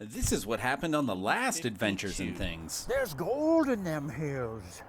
This is what happened on the last Adventures in Things. There's gold in them hills.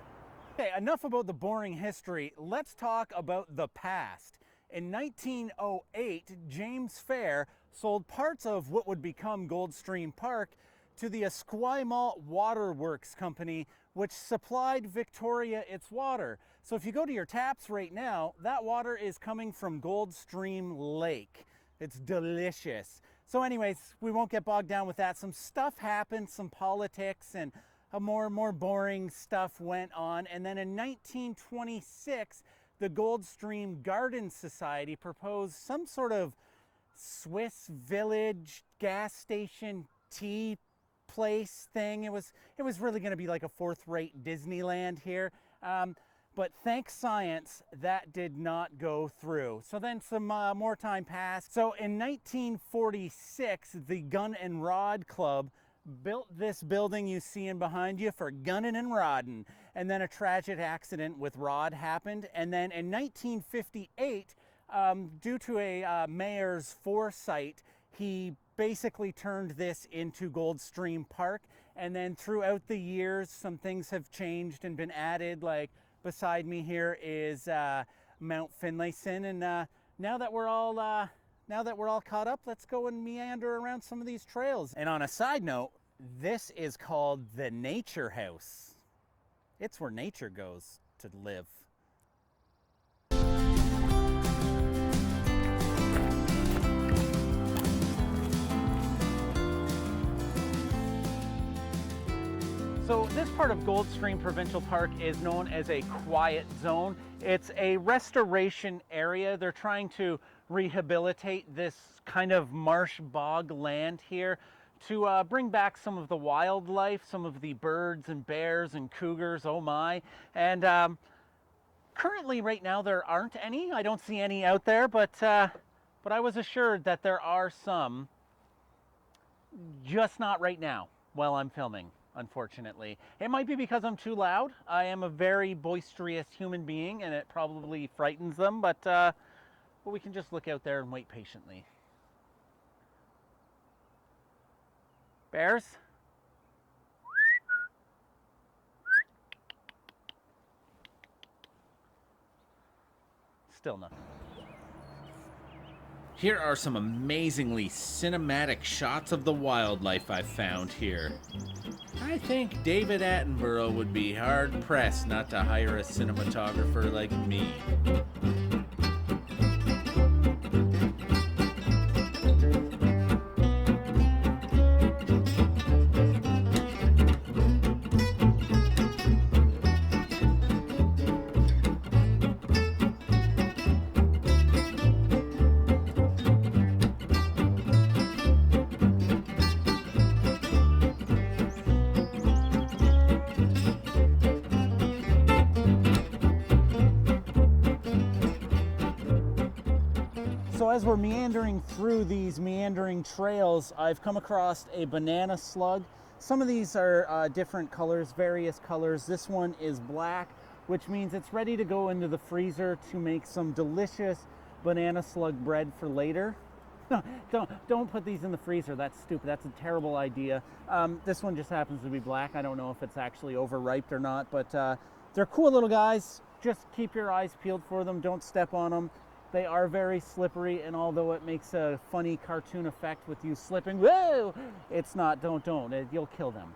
Okay, enough about the boring history. Let's talk about the past. In 1908, James Fair sold parts of what would become Goldstream Park to the Esquimalt Waterworks Company, which supplied Victoria its water. So if you go to your taps right now, that water is coming from Goldstream Lake. It's delicious. So anyways, we won't get bogged down with that. Some stuff happened, some politics, and more boring stuff went on. And then in 1926, the Goldstream Garden Society proposed some sort of Swiss village gas station tea place thing. It was really going to be like a fourth-rate Disneyland here. But thanks science, that did not go through. So then some more time passed. So in 1946, the Gun and Rod Club built this building you see in behind you for gunning and rodding. And then a tragic accident with Rod happened. And then in 1958, due to a mayor's foresight, he basically turned this into Goldstream Park. And then throughout the years, some things have changed and been added, like beside me here is Mount Finlayson, and now that we're all caught up, let's go and meander around some of these trails. And on a side note, this is called the Nature House. It's where nature goes to live. So this part of Goldstream Provincial Park is known as a quiet zone. It's a restoration area. They're trying to rehabilitate this kind of marsh bog land here to bring back some of the wildlife, some of the birds and bears and cougars, oh my. And currently right now there aren't any. I don't see any out there, but I was assured that there are some, just not right now while I'm filming. Unfortunately. It might be because I'm too loud. I am a very boisterous human being and it probably frightens them, but we can just look out there and wait patiently. Bears? Still nothing. Here are some amazingly cinematic shots of the wildlife I found here. I think David Attenborough would be hard-pressed not to hire a cinematographer like me. So as we're meandering through these meandering trails, I've come across a banana slug. Some of these are different colors, various colors. This one is black, which means it's ready to go into the freezer to make some delicious banana slug bread for later. No, don't put these in the freezer. That's stupid. That's a terrible idea. This one just happens to be black. I don't know if it's actually overripe or not, but they're cool little guys. Just keep your eyes peeled for them. Don't step on them. They are very slippery, and although it makes a funny cartoon effect with you slipping, whoa, it's not, don't, you'll kill them.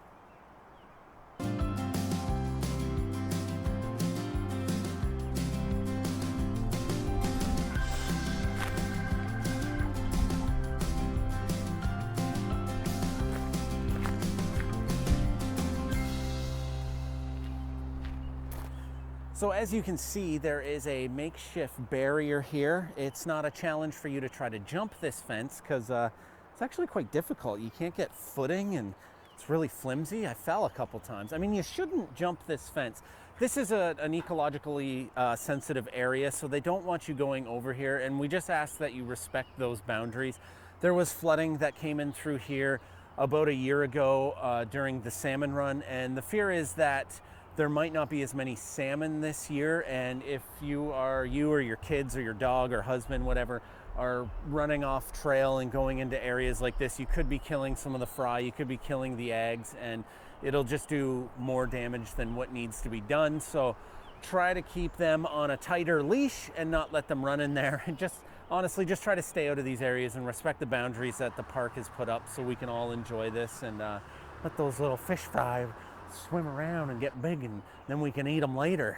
So as you can see, there is a makeshift barrier here. It's not a challenge for you to try to jump this fence because it's actually quite difficult. You can't get footing and it's really flimsy. I fell a couple times. I mean, you shouldn't jump this fence. This is an ecologically sensitive area, so they don't want you going over here, and we just ask that you respect those boundaries. There was flooding that came in through here about a year ago during the salmon run, and the fear is that there might not be as many salmon this year, and if you or your kids or your dog or husband, whatever, are running off trail and going into areas like this, you could be killing some of the fry, you could be killing the eggs, and it'll just do more damage than what needs to be done. So try to keep them on a tighter leash and not let them run in there, and just honestly just try to stay out of these areas and respect the boundaries that the park has put up so we can all enjoy this, and let those little fish fry swim around and get big, and then we can eat them later.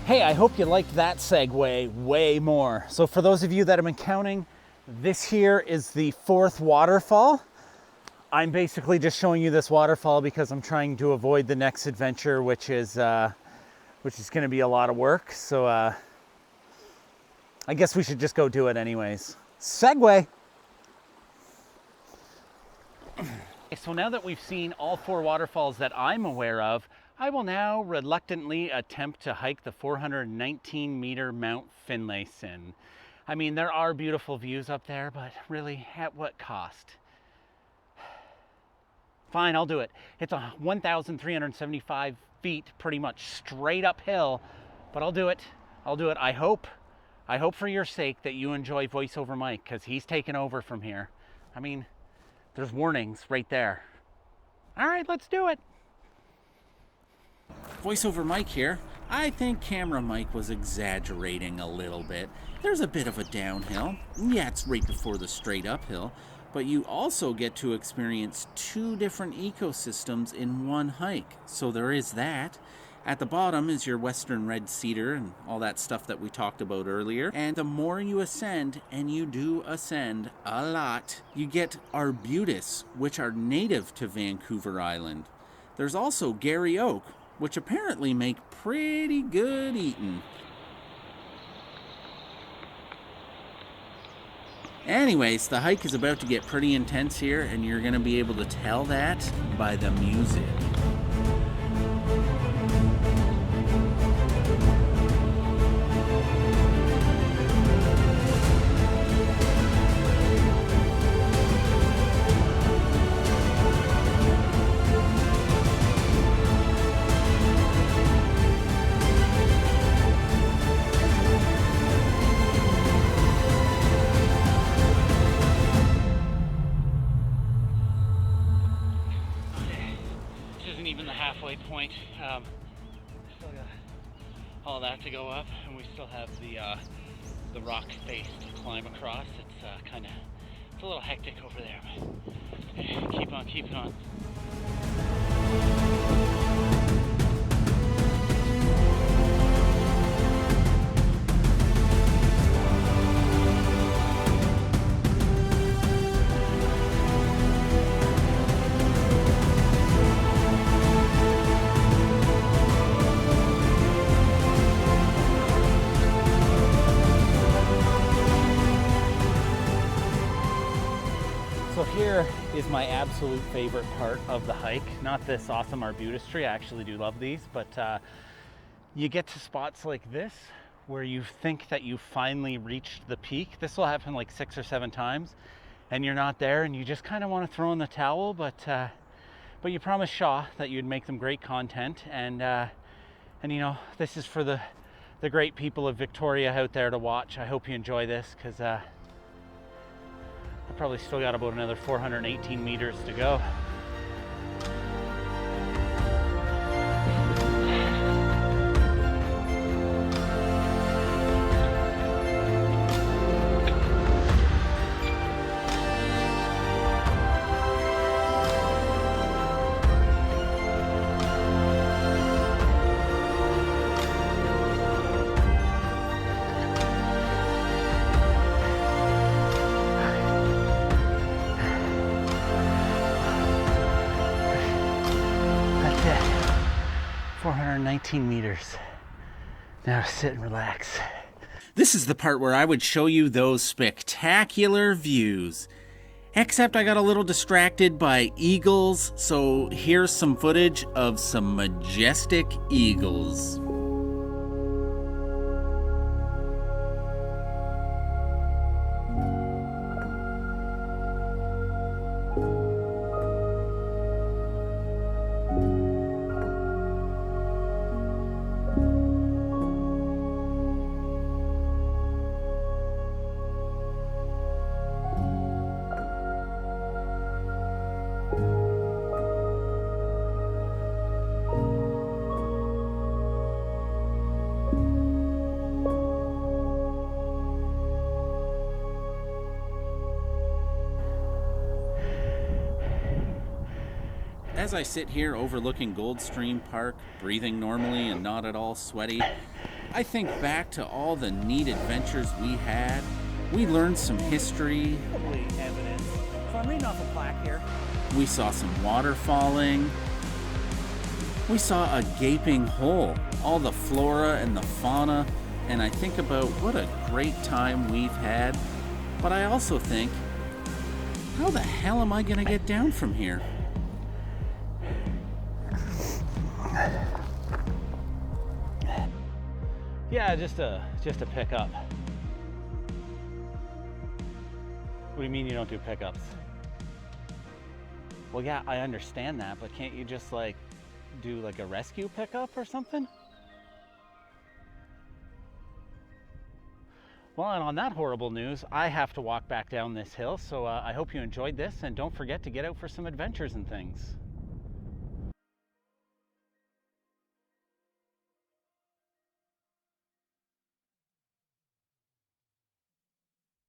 Hey, I hope you liked that segue way more. So for those of you that have been counting, this here is the 4th waterfall. I'm basically just showing you this waterfall because I'm trying to avoid the next adventure, which is going to be a lot of work. So I guess we should just go do it anyways. Segue. So now that we've seen all 4 waterfalls that I'm aware of, I will now reluctantly attempt to hike the 419 meter Mount Finlayson. I mean, there are beautiful views up there, but really, at what cost? Fine, I'll do it. It's a 1,375 feet, pretty much straight uphill, but I'll do it. I'll do it. I hope for your sake that you enjoy VoiceOver Mike, because he's taken over from here. I mean, there's warnings right there. All right, let's do it. VoiceOver Mike here. I think Camera Mike was exaggerating a little bit. There's a bit of a downhill. Yeah, it's right before the straight uphill, but you also get to experience 2 different ecosystems in one hike. So there is that. At the bottom is your western red cedar and all that stuff that we talked about earlier. And the more you ascend, and you do ascend a lot, you get arbutus, which are native to Vancouver Island. There's also Gary Oak, which apparently make pretty good eating. Anyways, the hike is about to get pretty intense here, and you're going to be able to tell that by the music. Point. Still got all that to go up, and we still have the rock face to climb across. It's a little hectic over there, but keep on keeping on. So here is my absolute favorite part of the hike. Not this awesome arbutus tree, I actually do love these, but you get to spots like this where you think that you finally reached the peak. This will happen like 6 or 7 times, and you're not there, and you just kind of want to throw in the towel, but you promised Shaw that you'd make them great content, and you know, this is for the great people of Victoria out there to watch. I hope you enjoy this, because I probably still got about another 418 meters to go. That's it. 419 meters. Now sit and relax. This is the part where I would show you those spectacular views. Except I got a little distracted by eagles, so here's some footage of some majestic eagles. As I sit here overlooking Goldstream Park, breathing normally and not at all sweaty, I think back to all the neat adventures we had. We learned some history. Probably evidence. So I'm reading off a plaque here. We saw some water falling. We saw a gaping hole, all the flora and the fauna, and I think about what a great time we've had. But I also think, how the hell am I gonna get down from here? Yeah, just a pickup. What do you mean you don't do pickups? Well, yeah, I understand that, but can't you just like do like a rescue pickup or something? Well, and on that horrible news, I have to walk back down this hill, so I hope you enjoyed this, and don't forget to get out for some adventures and things.